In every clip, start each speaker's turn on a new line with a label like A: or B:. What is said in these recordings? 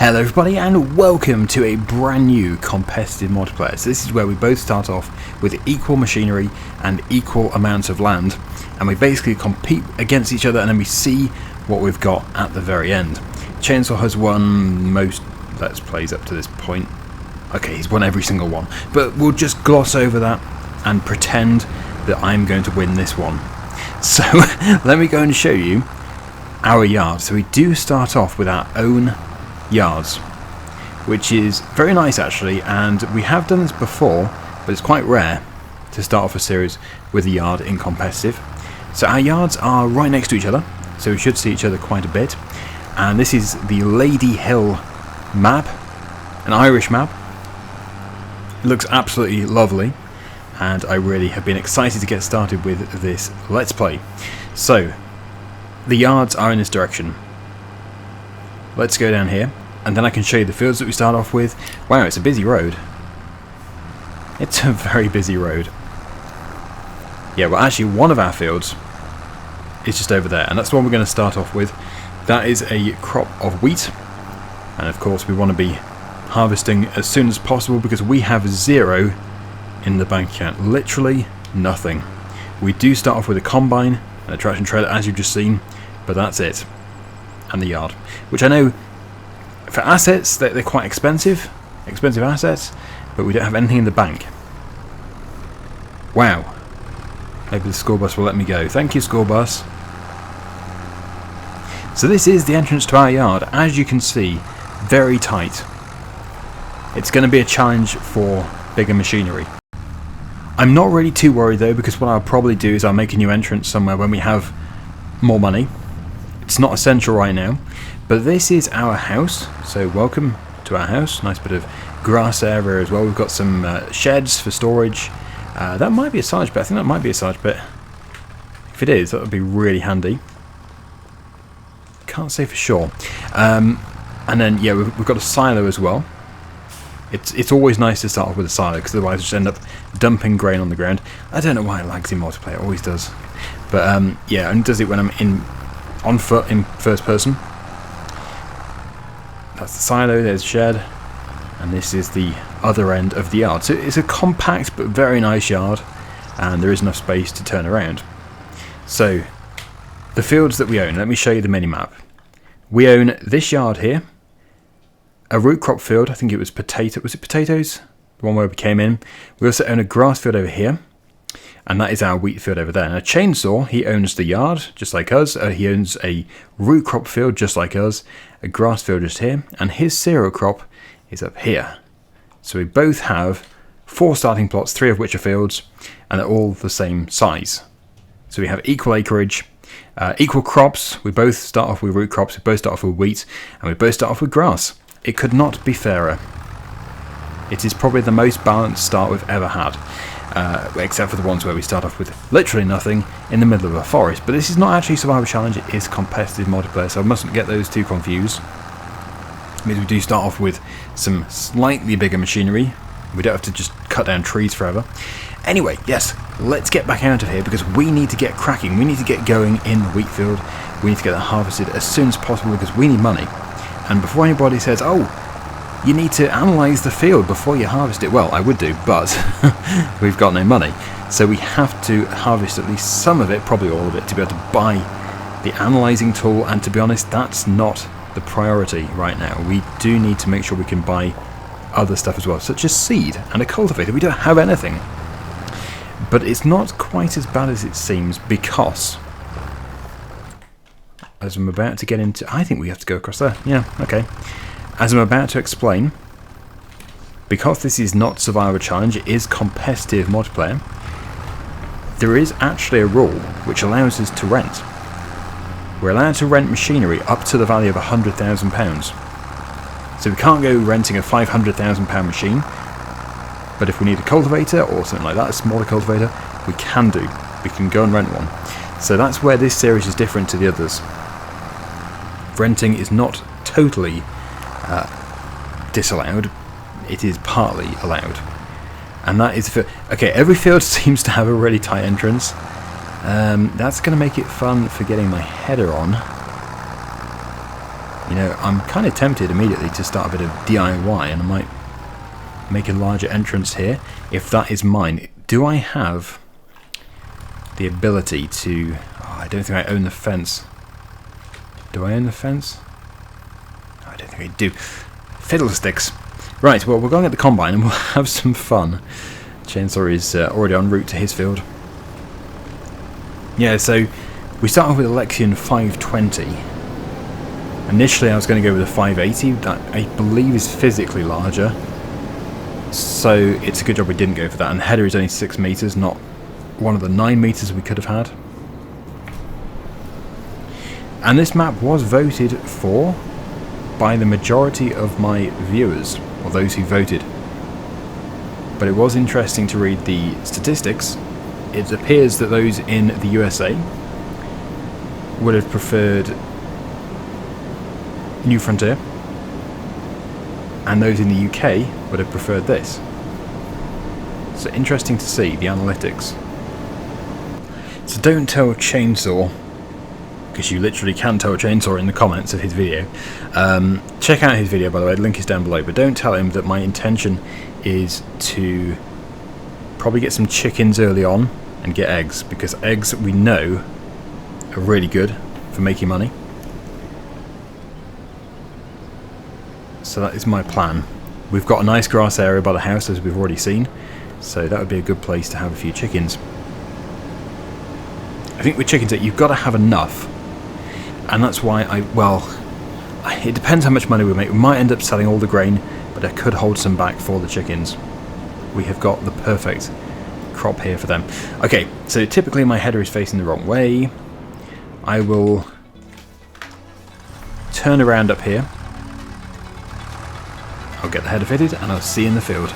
A: Hello everybody and welcome to a brand new competitive multiplayer. So this is where we both start off with equal machinery and equal amounts of land, and we basically compete against each other and then we see what we've got at the very end. Chainsaw has won most Let's Plays up to this point. Okay, he's won every single one, but we'll just gloss over that and pretend that I'm going to win this one. So let me go and show you our yard. So we do start off with our own yards, which is very nice actually, and we have done this before, but it's quite rare to start off a series with a yard in competitive. So our yards are right next to each other, so we should see each other quite a bit. And this is the Ladyhill map, an Irish map. It looks absolutely lovely, and I really have been excited to get started with this Let's Play. So the yards are in this direction. Let's go down here, and then I can show you the fields that we start off with. Wow, it's a busy road. It's a very busy road. Yeah, well actually one of our fields is just over there, and that's the one we're going to start off with. That is a crop of wheat, and of course we want to be harvesting as soon as possible because we have zero in the bank account. Literally nothing. We do start off with a combine and a traction trailer as you've just seen, but that's it. And the yard, which I know for assets they're quite expensive assets, but we don't have anything in the bank. Wow. Maybe the school bus will let me go. Thank you, school bus. So this is the entrance to our yard. As you can see, very tight. It's going to be a challenge for bigger machinery. I'm not really too worried though, because what I'll probably do is I'll make a new entrance somewhere when we have more money. It's not essential right now, but this is our house, so welcome to our house. Nice bit of grass area as well. We've got some sheds for storage. That might be a silage bit. I think that might be a silage bit. If it is, that would be really handy. Can't say for sure. And then yeah, we've got a silo as well. It's always nice to start off with a silo, because otherwise you just end up dumping grain on the ground. I don't know why it lags in multiplayer, it always does. But yeah, and it does it when I'm on foot in first person. That's the silo, there's the shed, and this is the other end of the yard. So it's a compact but very nice yard, and there is enough space to turn around. So the fields that we own, let me show you the mini-map. We own this yard here, a root crop field, I think it was potatoes? The one where we came in. We also own a grass field over here, and that is our wheat field over there. Now Chainsaw, he owns the yard, just like us. He owns a root crop field, just like us. A grass field just here. And his cereal crop is up here. So we both have 4 starting plots, 3 of which are fields, and they're all the same size. So we have equal acreage, equal crops. We both start off with root crops, we both start off with wheat, and we both start off with grass. It could not be fairer. It is probably the most balanced start we've ever had. Except for the ones where we start off with literally nothing in the middle of a forest. But this is not actually Survival Challenge, it is competitive multiplayer, so I mustn't get those too confused. It means we do start off with some slightly bigger machinery. We don't have to just cut down trees forever. Anyway, yes, let's get back out of here because we need to get cracking. We need to get going in the wheat field. We need to get that harvested as soon as possible because we need money. And before anybody says, oh, you need to analyse the field before you harvest it. Well, I would do, but we've got no money. So we have to harvest at least some of it, probably all of it, to be able to buy the analysing tool. And to be honest, that's not the priority right now. We do need to make sure we can buy other stuff as well, such as seed and a cultivator. We don't have anything. But it's not quite as bad as it seems because, as I'm about to get into... I think we have to go across there. Yeah, okay. As I'm about to explain, because this is not Survival Challenge, it is competitive multiplayer, there is actually a rule which allows us to rent. We're allowed to rent machinery up to the value of £100,000. So we can't go renting a £500,000 machine, but if we need a cultivator or something like that, a smaller cultivator, we can do. We can go and rent one. So that's where this series is different to the others. Renting is not totally disallowed, it is partly allowed, and that is for okay. Every field seems to have a really tight entrance. That's going to make it fun for getting my header on. You know, I'm kind of tempted immediately to start a bit of DIY, and I might make a larger entrance here, if that is mine. Do I have the ability to... Oh, I don't think I own the fence. Do I own the fence? I don't think I do. Fiddlesticks. Right, well, we're going at the combine and we'll have some fun. Chainsaw is already en route to his field. Yeah, so we start off with a Lexion 520. Initially I was going to go with a 580, that I believe is physically larger. So it's a good job we didn't go for that. And the header is only 6 meters, not one of the 9 meters we could have had. And this map was voted for by the majority of my viewers, or those who voted. But it was interesting to read the statistics. It appears that those in the USA would have preferred New Frontier, and those in the UK would have preferred this. So interesting to see the analytics. So don't tell Chainsaw, because you literally can tell Chainsaw in the comments of his video. Check out his video, by the way, the link is down below, but don't tell him that my intention is to probably get some chickens early on and get eggs, because eggs, we know, are really good for making money. So that is my plan. We've got a nice grass area by the house, as we've already seen, so that would be a good place to have a few chickens. I think with chickens you've got to have enough, and that's why it depends how much money we make. We might end up selling all the grain, but I could hold some back for the chickens. We have got the perfect crop here for them. Okay, so typically my header is facing the wrong way. I will turn around up here. I'll get the header fitted and I'll see you in the field.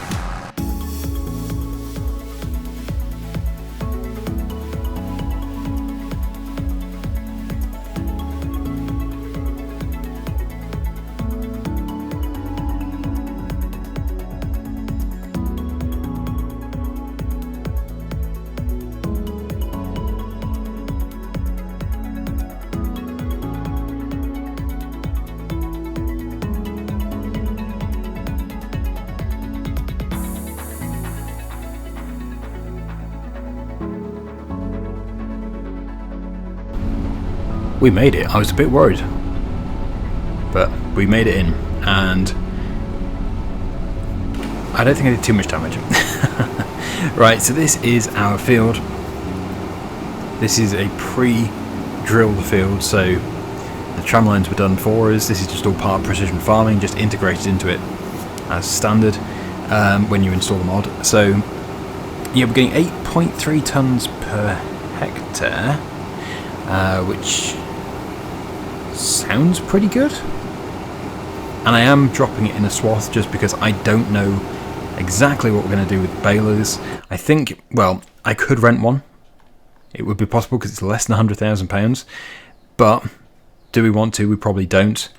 A: We made it. I was a bit worried, but we made it in, and I don't think I did too much damage. Right, so this is our field. This is a pre-drilled field, so the tram lines were done for us. This is just all part of precision farming, just integrated into it as standard when you install the mod. So yeah, we're getting 8.3 tons per hectare, which sounds pretty good. And I am dropping it in a swath just because I don't know exactly what we're going to do with balers. I think, well, I could rent one. It would be possible because it's less than £100,000. But do we want to? We probably don't.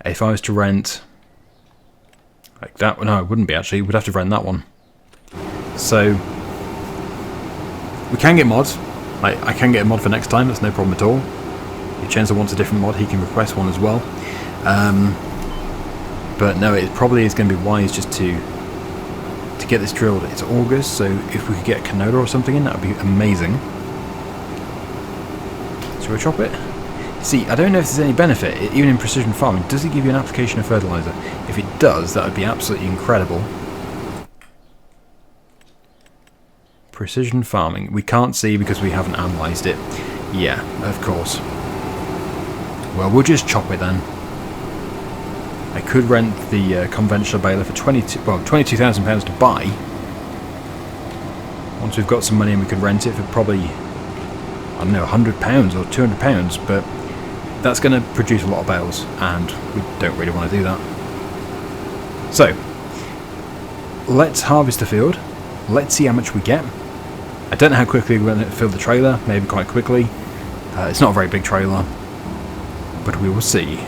A: If I was to rent like that, no, it wouldn't be actually. We'd have to rent that one. So we can get mods. I can get a mod for next time. That's no problem at all. If Chainsaw wants a different mod, he can request one as well. But no, it probably is going to be wise just to get this drilled. It's August, so if we could get canola or something in, that would be amazing. Shall we chop it? See, I don't know if there's any benefit, even in precision farming. Does it give you an application of fertilizer? If it does, that would be absolutely incredible. Precision farming. We can't see because we haven't analysed it. Yeah, of course. Well, we'll just chop it then. I could rent the conventional baler for £22,000 to buy. Once we've got some money and we could rent it for probably, I don't know, £100 or £200, but that's going to produce a lot of bales, and we don't really want to do that. So, let's harvest the field. Let's see how much we get. I don't know how quickly we're going to fill the trailer, maybe quite quickly. It's not a very big trailer, but we will see.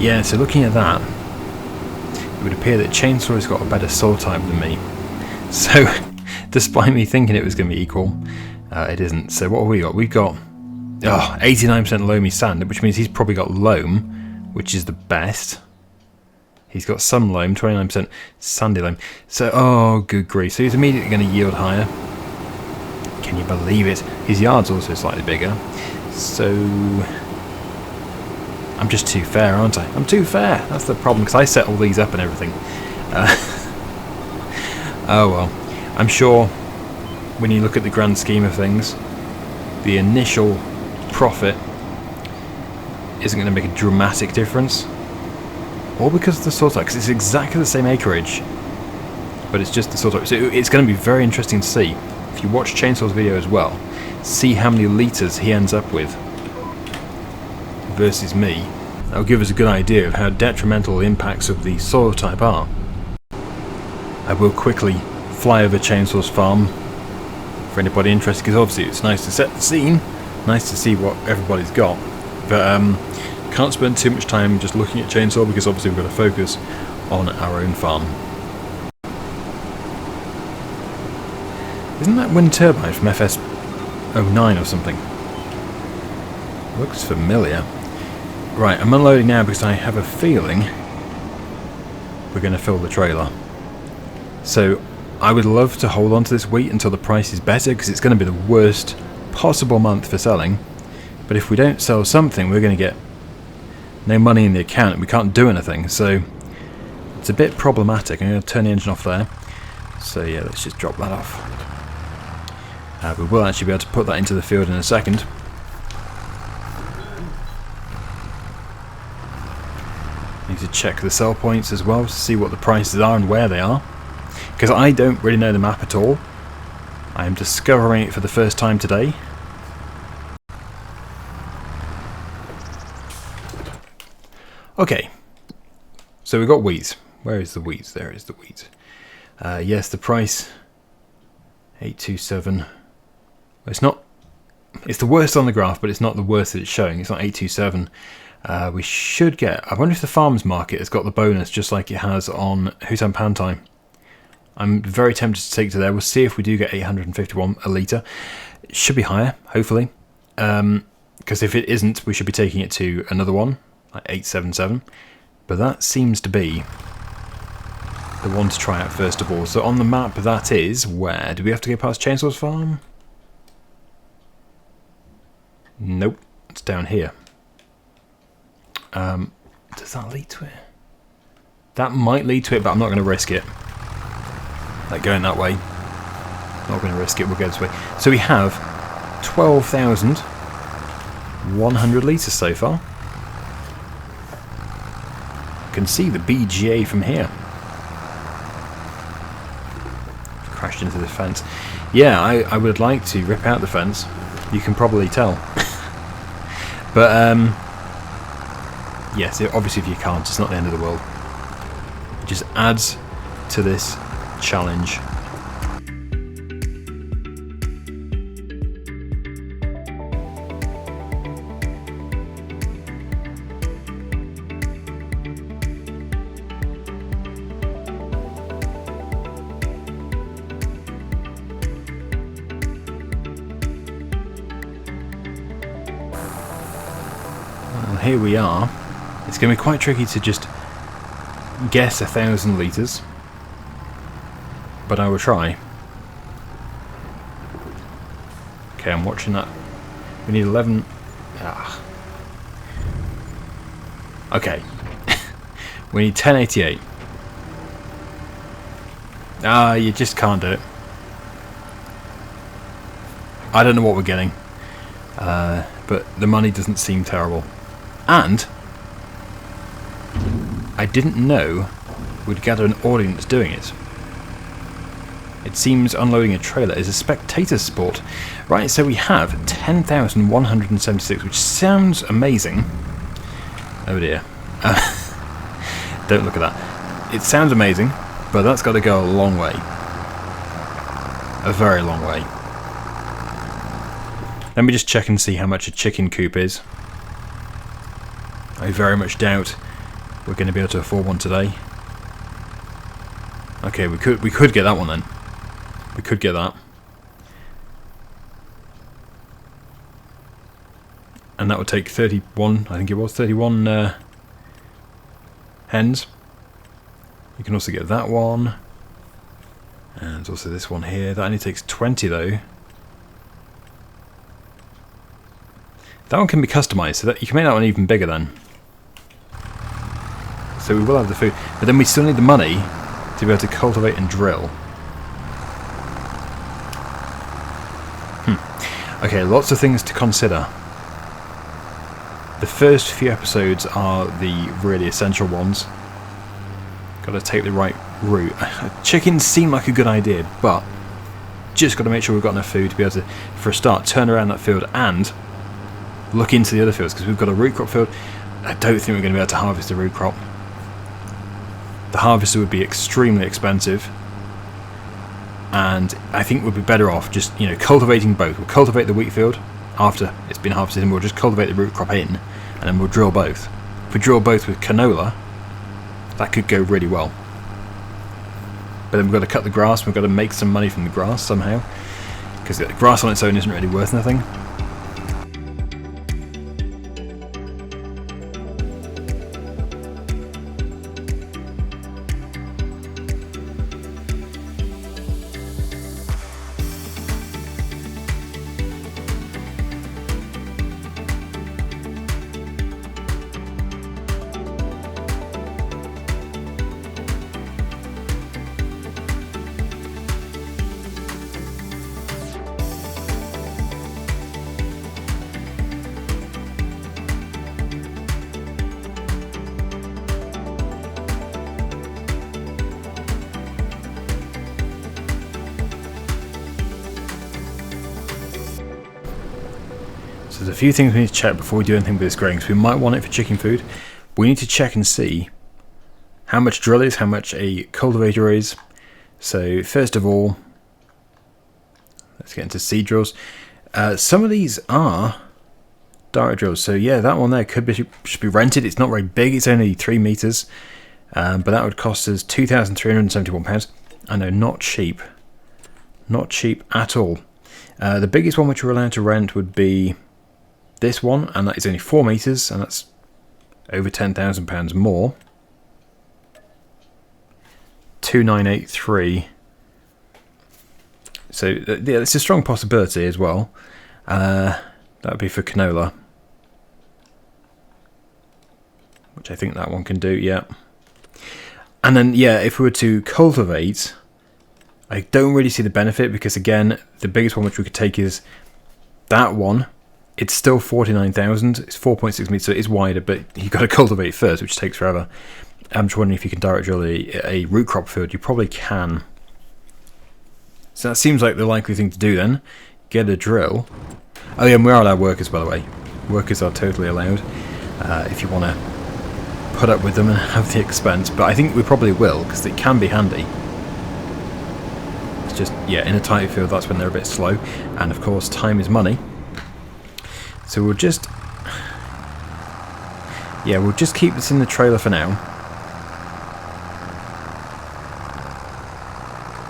A: Yeah, so looking at that, it would appear that Chainsaw has got a better soul type than me. So, despite me thinking it was going to be equal, it isn't. So what have we got? We've got 89% loamy sand, which means he's probably got loam, which is the best. He's got some loam, 29% sandy loam. So, oh, good grief. So he's immediately going to yield higher. Can you believe it? His yard's also slightly bigger. So, I'm just too fair, aren't I? I'm too fair. That's the problem, because I set all these up and everything. Oh well. I'm sure when you look at the grand scheme of things, the initial profit isn't going to make a dramatic difference. All because of the soil type, because it's exactly the same acreage, but it's just the soil type. So it's going to be very interesting to see, if you watch Chainsaw's video as well, see how many litres he ends up with versus me. That'll give us a good idea of how detrimental the impacts of the soil type are. I will quickly fly over Chainsaw's farm for anybody interested, because obviously it's nice to set the scene, nice to see what everybody's got, but can't spend too much time just looking at Chainsaw, because obviously we've got to focus on our own farm. Isn't that wind turbine from FS09 or something? Looks familiar. Right, I'm unloading now because I have a feeling we're going to fill the trailer. So I would love to hold on to this wheat until the price is better, because it's going to be the worst possible month for selling. But if we don't sell something, we're going to get no money in the account and we can't do anything. So it's a bit problematic. I'm going to turn the engine off there. So yeah, let's just drop that off. We will actually be able to put that into the field in a second. Need to check the sell points as well to see what the prices are and where they are, because I don't really know the map at all. I am discovering it for the first time today. Okay, so we've got wheat. Where is the wheat? There is the wheat. Yes, the price 827. It's not. It's the worst on the graph, but it's not the worst that it's showing. It's not 827. We should get. I wonder if the farmers market has got the bonus, just like it has on Hutan Pantai. I'm very tempted to take to there. We'll see if we do get 851 a litre. It should be higher, hopefully. Because if it isn't, we should be taking it to another one, like 877. But that seems to be the one to try out first of all. So on the map, that is where? Do we have to go past Chainsaw's farm? Nope, it's down here. Does that lead to it? That might lead to it, but I'm not going to risk it. Like going that way. Not going to risk it, we'll go this way. So we have 12,100 litres so far. You can see the BGA from here. Crashed into the fence. Yeah, I would like to rip out the fence. You can probably tell. But, yes, obviously if you can't, it's not the end of the world. It just adds to this challenge. Here we are. It's going to be quite tricky to just guess 1,000 litres, but I will try. Okay, I'm watching that. We need 11. Okay. We need 1088. You just can't do it. I don't know what we're getting, but the money doesn't seem terrible. And I didn't know we'd gather an audience doing it. It seems unloading a trailer is a spectator sport. Right, so we have 10,176, which sounds amazing. Oh dear. Don't look at that. It sounds amazing, but that's got to go a long way. A very long way. Let me just check and see how much a chicken coop is. I very much doubt we're going to be able to afford one today. Okay, we could get that one then. We could get that. And that would take 31, I think it was, 31 hens. You can also get that one. And there's also this one here. That only takes 20 though. That one can be customised, so that you can make that one even bigger then. So we will have the food. But then we still need the money to be able to cultivate and drill. Okay, lots of things to consider. The first few episodes are the really essential ones. Got to take the right route. Chickens seem like a good idea, but just got to make sure we've got enough food to be able to, for a start, turn around that field and look into the other fields, because we've got a root crop field. I don't think we're going to be able to harvest the root crop. The harvester would be extremely expensive, and I think we'd be better off just, you know, cultivating both. We'll cultivate the wheat field after it's been harvested, and we'll just cultivate the root crop in, and then we'll drill both. If we drill both with canola, that could go really well. But then we've got to cut the grass. We've got to make some money from the grass somehow, because the grass on its own isn't really worth nothing. So there's a few things we need to check before we do anything with this grain, because we might want it for chicken food. We need to check and see how much drill is, how much a cultivator is. So first of all, let's get into seed drills. Some of these are direct drills. So yeah, that one there should be rented. It's not very big. It's only 3 meters, but that would cost us £2,371. I know, not cheap. Not cheap at all. The biggest one which we're allowed to rent would be this one, and that is only 4 meters, and that's over £10,000 more. 2983. So yeah, it's a strong possibility as well. That would be for canola, which I think that one can do. Yeah. And then yeah, if we were to cultivate, I don't really see the benefit, because again, the biggest one which we could take is that one. It's still 49,000. It's 4.6 meters, so it is wider, but you've got to cultivate first, which takes forever. I'm just wondering if you can direct drill a root crop field. You probably can. So that seems like the likely thing to do then. Get a drill. Oh yeah, and we are allowed workers, by the way. Workers are totally allowed, if you want to put up with them and have the expense. But I think we probably will, because it can be handy. It's just, yeah, in a tight field, that's when they're a bit slow. And of course, time is money. So we'll just keep this in the trailer for now,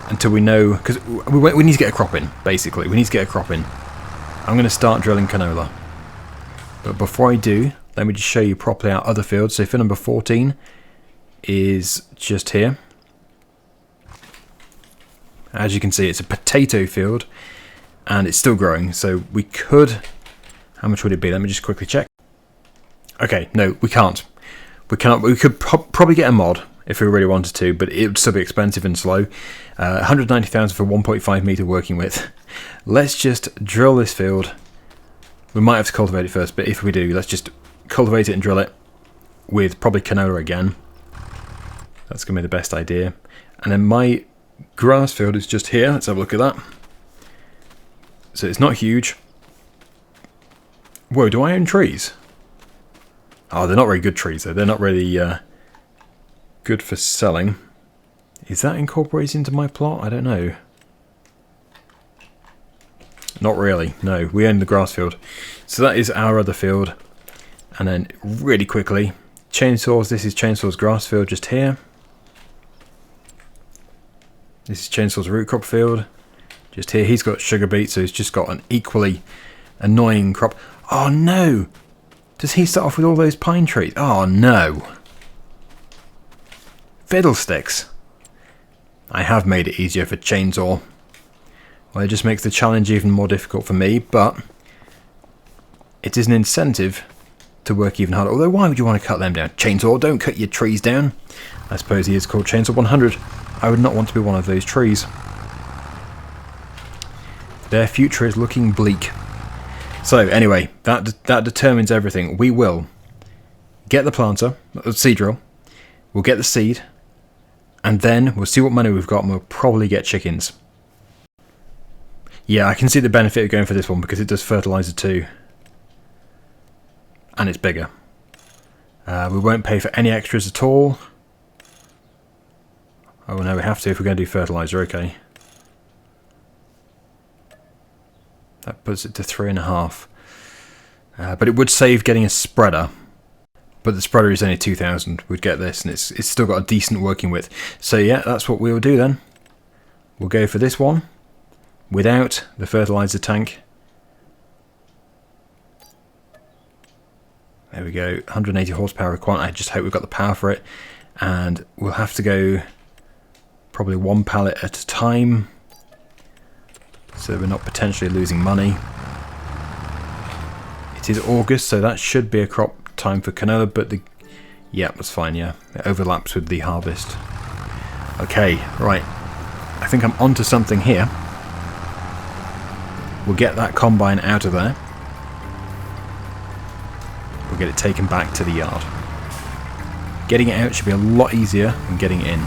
A: until we know, because we need to get a crop in, basically. We need to get a crop in. I'm going to start drilling canola. But before I do, let me just show you properly our other fields. So field number 14 is just here. As you can see, it's a potato field, and it's still growing, so we could... How much would it be? Let me just quickly check. Okay, no, we can't. We cannot. We could probably get a mod if we really wanted to, but it would still be expensive and slow. 190,000 for 1.5 meter working width. Let's just drill this field. We might have to cultivate it first, but if we do, let's just cultivate it and drill it with probably canola again. That's going to be the best idea. And then my grass field is just here. Let's have a look at that. So it's not huge. Whoa, do I own trees? Oh, they're not very good trees, though. They're not really good for selling. Is that incorporated into my plot? I don't know. Not really. No, we own the grass field. So that is our other field. And then really quickly, chainsaws. This is Chainsaw's grass field just here. This is Chainsaw's root crop field just here. He's got sugar beet, so he's just got an equally annoying crop. Oh no! Does he start off with all those pine trees? Oh no! Fiddlesticks! I have made it easier for Chainsaw. Well, it just makes the challenge even more difficult for me, but it is an incentive to work even harder. Although, why would you want to cut them down? Chainsaw, don't cut your trees down. I suppose he is called Chainsaw 100. I would not want to be one of those trees. Their future is looking bleak. So, anyway, that determines everything. We will get the planter, the seed drill, we'll get the seed, and then we'll see what money we've got, and we'll probably get chickens. Yeah, I can see the benefit of going for this one because it does fertilizer too. And it's bigger. We won't pay for any extras at all. Oh no, we have to if we're going to do fertilizer, okay. That puts it to 3.5. But it would save getting a spreader. But the spreader is only 2,000. We'd get this, and it's still got a decent working width. So yeah, that's what we'll do then. We'll go for this one without the fertilizer tank. There we go, 180 horsepower requirement. I just hope we've got the power for it. And we'll have to go probably one pallet at a time, so we're not potentially losing money. It is August, so that should be a crop time for canola, but yeah, that's fine, yeah. It overlaps with the harvest. Okay, right. I think I'm onto something here. We'll get that combine out of there. We'll get it taken back to the yard. Getting it out should be a lot easier than getting it in.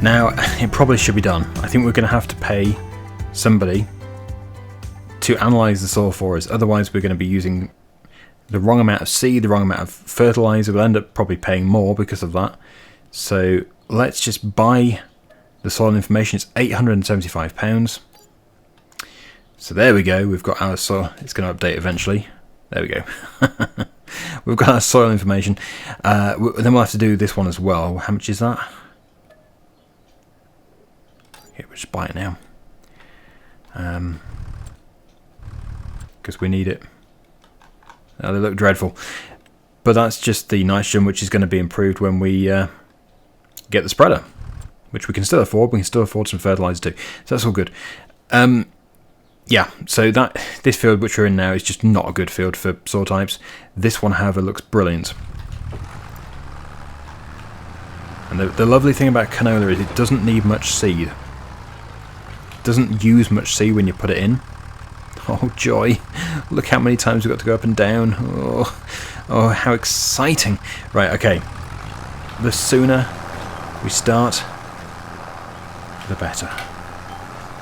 A: Now, it probably should be done. I think we're going to have to pay somebody to analyse the soil for us. Otherwise, we're going to be using the wrong amount of seed, the wrong amount of fertiliser. We'll end up probably paying more because of that. So let's just buy the soil information. It's £875. So there we go. We've got our soil. It's going to update eventually. There we go. We've got our soil information. Then we'll have to do this one as well. How much is that? Okay, we'll just buy it now. Because we need it. Oh, they look dreadful. But that's just the nitrogen, which is going to be improved when we get the spreader, which we can still afford. We can still afford some fertilizer too. So that's all good. Yeah, so this field which we're in now is just not a good field for soil types. This one, however, looks brilliant. And the lovely thing about canola is it doesn't need much seed. It doesn't use much seed when you put it in. Oh joy, look how many times we've got to go up and down. Oh, how exciting. Right, okay. The sooner we start, the better.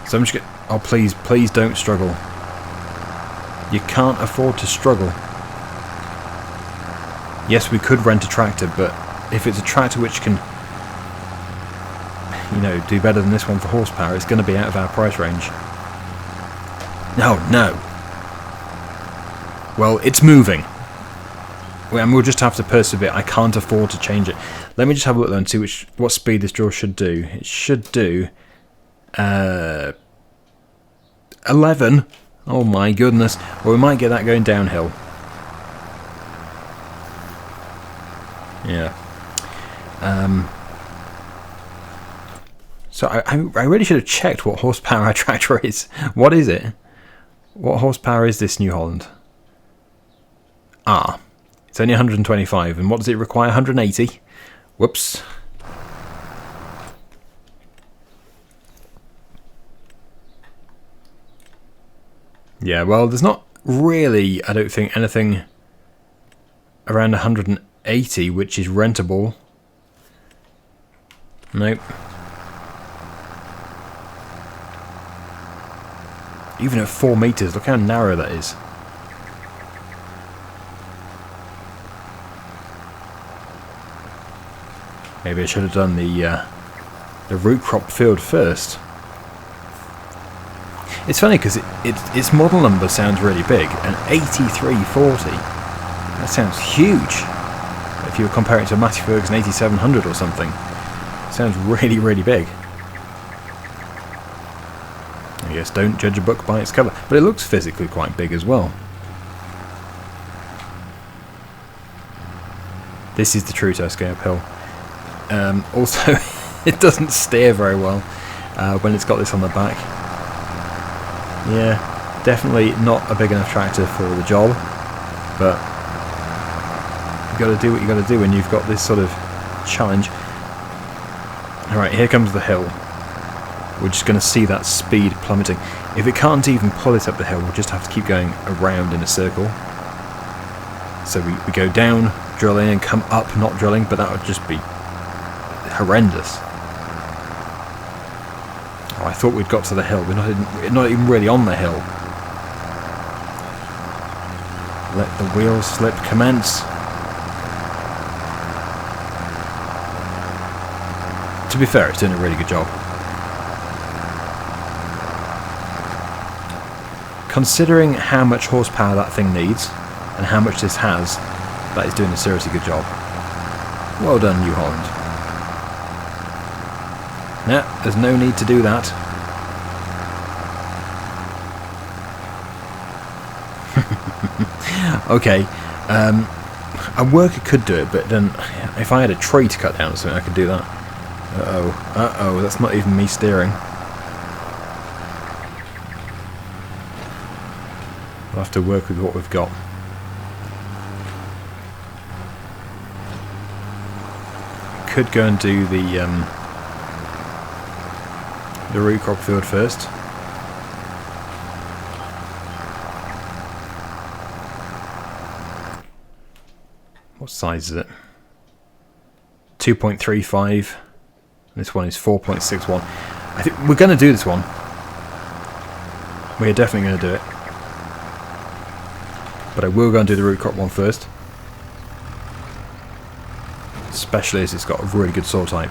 A: So I'm just going to... Oh, please don't struggle. You can't afford to struggle. Yes, we could rent a tractor, but if it's a tractor which can, you know, do better than this one for horsepower, it's going to be out of our price range. No. Well, it's moving. And we'll just have to persevere. I can't afford to change it. Let me just have a look though and see what speed this drill should do. It should do 11. Oh my goodness. Well, we might get that going downhill. Yeah. So I really should have checked what horsepower our tractor is. What is it? What horsepower is this New Holland? Ah, it's only 125. And what does it require? 180. Whoops. Yeah, well, there's not really, I don't think, anything around 180 which is rentable. Nope. Even at 4 meters, look how narrow that is. Maybe I should have done the root crop field first. It's funny because its model number sounds really big, and 8340. That sounds huge. If you were comparing it to a Matthew Ferguson 8700 or something, it sounds really, really big. I guess don't judge a book by its cover, but it looks physically quite big as well. This is the true Tusky uphill. Also, it doesn't steer very well when it's got this on the back. Yeah, definitely not a big enough tractor for the job, but you've got to do what you've got to do when you've got this sort of challenge. Alright, here comes the hill. We're just going to see that speed plummeting. If it can't even pull it up the hill, we'll just have to keep going around in a circle. So we go down, drilling, and come up, not drilling, but that would just be horrendous. Oh, I thought we'd got to the hill. We're not even really on the hill. Let the wheels slip. Commence. To be fair, it's doing a really good job. Considering how much horsepower that thing needs, and how much this has, that is doing a seriously good job. Well done, New Holland. Nah, there's no need to do that. Okay, a worker could do it, but then if I had a tree to cut down or something, I could do that. Uh-oh, that's not even me steering. We'll have to work with what we've got. Could go and do the root crop field first. What size is it? 2.35. This one is 4.61. I think we're going to do this one. We're definitely going to do it. But I will go and do the root crop one first. Especially as it's got a really good soil type.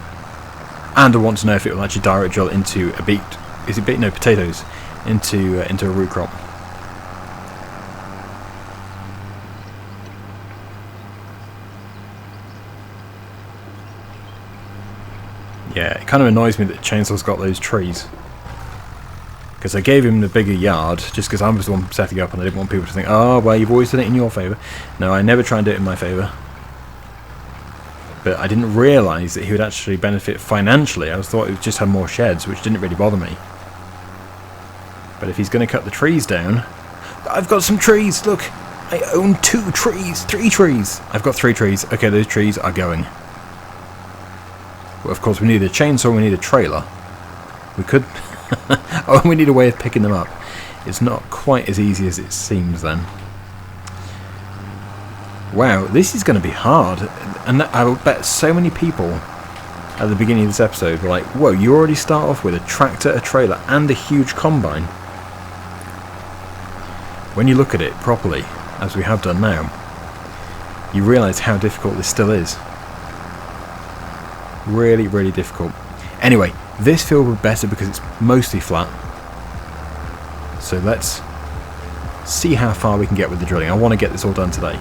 A: And I want to know if it will actually direct drill into a beet. Is it beet? No, potatoes. Into a root crop. Yeah, it kind of annoys me that Chainsaw's got those trees. Because I gave him the bigger yard, just because I was the one setting up and I didn't want people to think, oh, well, you've always done it in your favour. No, I never try and do it in my favour. But I didn't realise that he would actually benefit financially. I thought it would just have more sheds, which didn't really bother me. But if he's going to cut the trees down... I've got some trees, look! I own 2 trees, 3 trees! I've got 3 trees. Okay, those trees are going. Well, of course, we need a chainsaw, we need a trailer. We could... oh, we need a way of picking them up. It's not quite as easy as it seems then. Wow, this is going to be hard. And I will bet so many people at the beginning of this episode were like, whoa, you already start off with a tractor, a trailer, and a huge combine. When you look at it properly, as we have done now, you realise how difficult this still is. Really, really difficult. Anyway, this field will be better because it's mostly flat. So let's see how far we can get with the drilling. I want to get this all done today.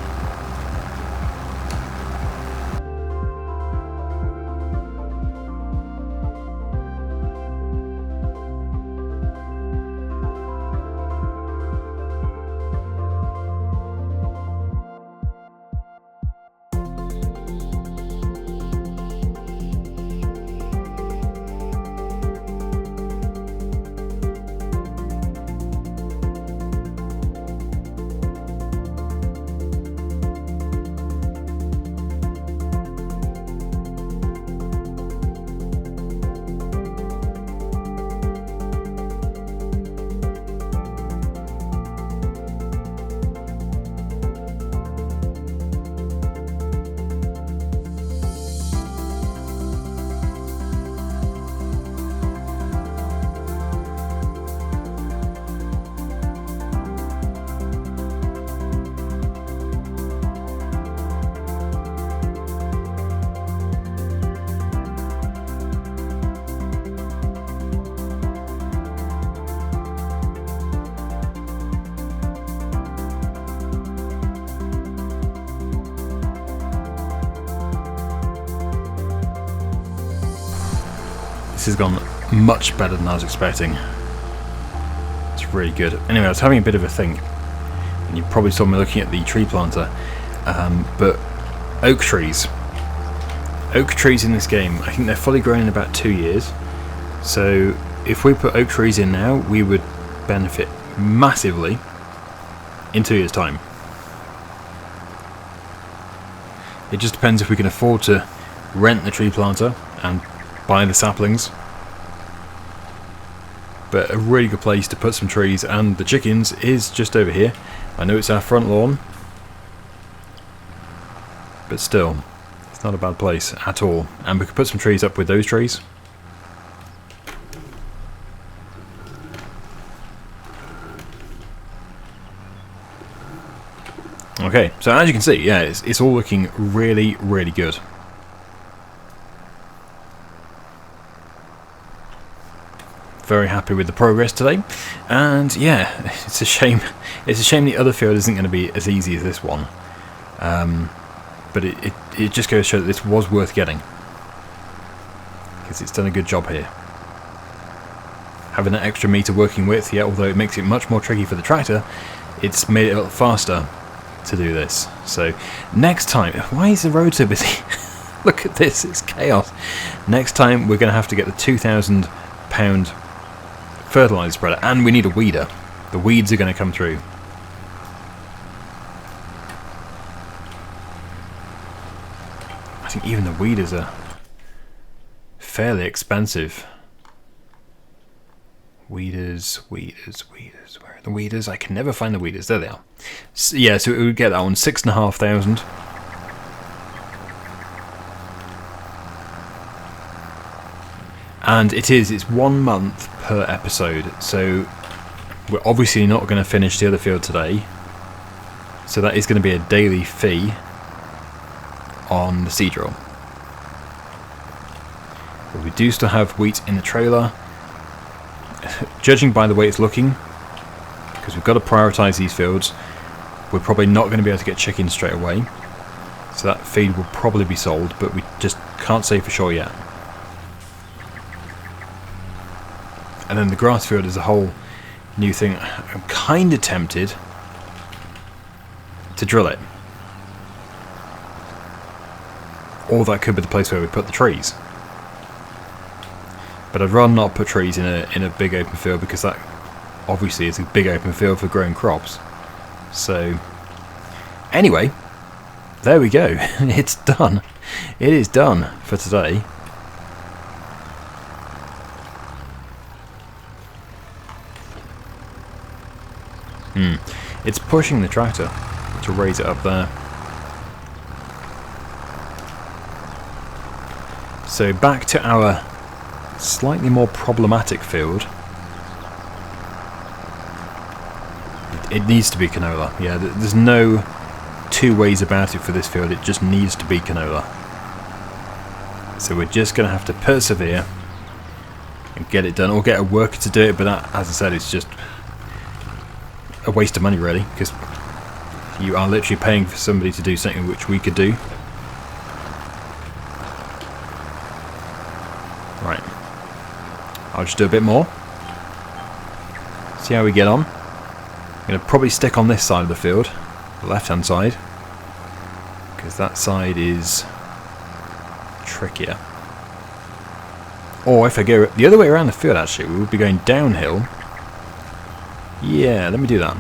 A: This has gone much better than I was expecting. It's really good. Anyway, I was having a bit of a think, and you probably saw me looking at the tree planter, but oak trees in this game, I think they're fully grown in about 2 years. So if we put oak trees in now, we would benefit massively in 2 years' time. It just depends if we can afford to rent the tree planter and buy the saplings. But a really good place to put some trees and the chickens is just over here. I know it's our front lawn, but still, it's not a bad place at all. And we could put some trees up with those trees. Okay, so as you can see, yeah, it's all looking really, really good. Very happy with the progress today, and yeah, it's a shame the other field isn't going to be as easy as this one, but it just goes to show that this was worth getting, because it's done a good job here. Having that extra meter working with, yeah, although it makes it much more tricky for the tractor, it's made it a lot faster to do this. So next time, why is the road so busy? Look at this, it's chaos. Next time we're going to have to get the £2,000 fertilizer spreader, and we need a weeder. The weeds are going to come through. I think even the weeders are fairly expensive. Weeders. Where are the weeders? I can never find the weeders. There they are. So, yeah, so we would get that one, 6,500. And it's 1 month per episode, so we're obviously not going to finish the other field today, so that is going to be a daily fee on the seed drill. But we do still have wheat in the trailer. Judging by the way it's looking, because we've got to prioritise these fields, we're probably not going to be able to get chickens straight away, so that feed will probably be sold, but we just can't say for sure yet. And then the grass field is a whole new thing. I'm kind of tempted to drill it. Or that could be the place where we put the trees. But I'd rather not put trees in a big open field, because that obviously is a big open field for growing crops. So anyway, there we go. It's done. It is done for today. It's pushing the tractor to raise it up there. So back to our slightly more problematic field. It needs to be canola. Yeah, there's no two ways about it for this field. It just needs to be canola. So we're just going to have to persevere and get it done, or get a worker to do it, but that, as I said, it's just a waste of money really, because you are literally paying for somebody to do something which we could do. Right, I'll just do a bit more, see how we get on. I'm going to probably stick on this side of the field, the left hand side, because that side is trickier. Or if I go the other way around the field, actually we would be going downhill. Yeah, let me do that.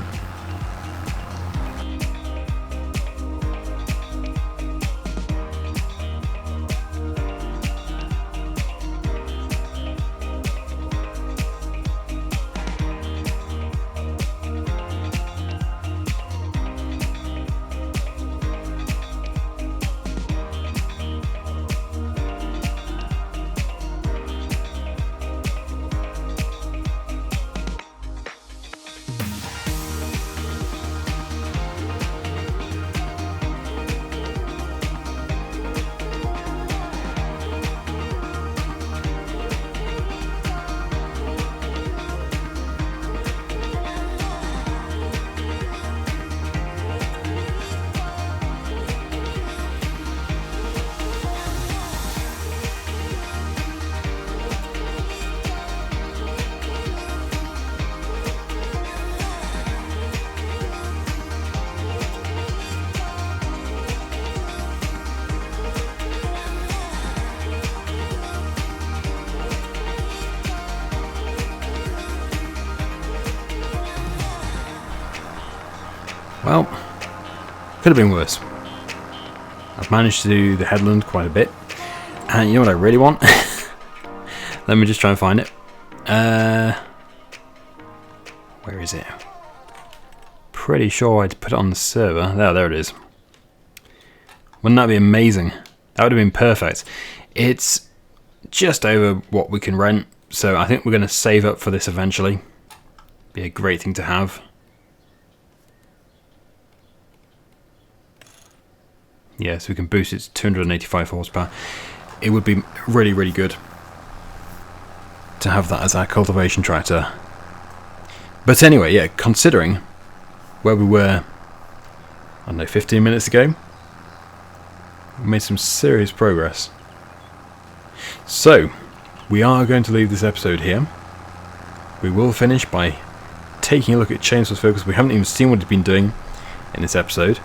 A: Well, could have been worse. I've managed to do the headland quite a bit. And you know what I really want? Let me just try and find it. Where is it? Pretty sure I'd put it on the server. There it is. Wouldn't that be amazing? That would have been perfect. It's just over what we can rent, so I think we're going to save up for this eventually. Be a great thing to have. Yeah, so we can boost it to 285 horsepower. It would be really, really good to have that as our cultivation tractor. But anyway, yeah, considering where we were, I don't know, 15 minutes ago, we made some serious progress. So, we are going to leave this episode here. We will finish by taking a look at Chainsaw's Focus. We haven't even seen what it's been doing in this episode.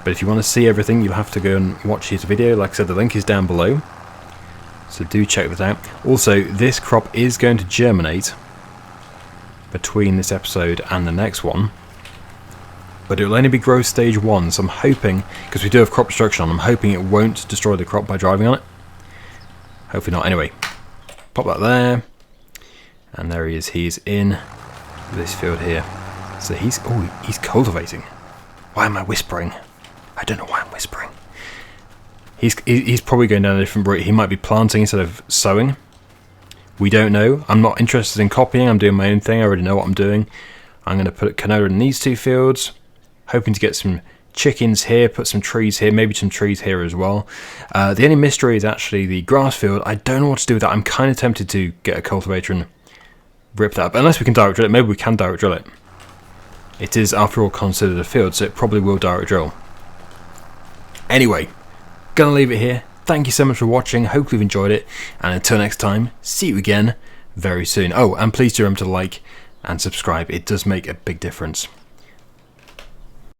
A: But if you want to see everything, you'll have to go and watch his video. Like I said, the link is down below. So do check that out. Also, this crop is going to germinate between this episode and the next one. But it will only be growth stage 1. So I'm hoping, because we do have crop destruction on, I'm hoping it won't destroy the crop by driving on it. Hopefully not. Anyway, pop that there. And there he is. He's in this field here. So he's cultivating. Why am I whispering? I don't know why I'm whispering. He's probably going down a different route. He might be planting instead of sowing. We don't know. I'm not interested in copying. I'm doing my own thing. I already know what I'm doing. I'm going to put canola in these 2 fields. Hoping to get some chickens here, put some trees here, maybe some trees here as well. The only mystery is actually the grass field. I don't know what to do with that. I'm kind of tempted to get a cultivator and rip that up. Unless we can direct drill it. Maybe we can direct drill it. It is, after all, considered a field, so it probably will direct drill. Anyway, gonna leave it here. Thank you so much for watching. Hopefully you've enjoyed it. And until next time, see you again very soon. Oh, and please do remember to like and subscribe. It does make a big difference.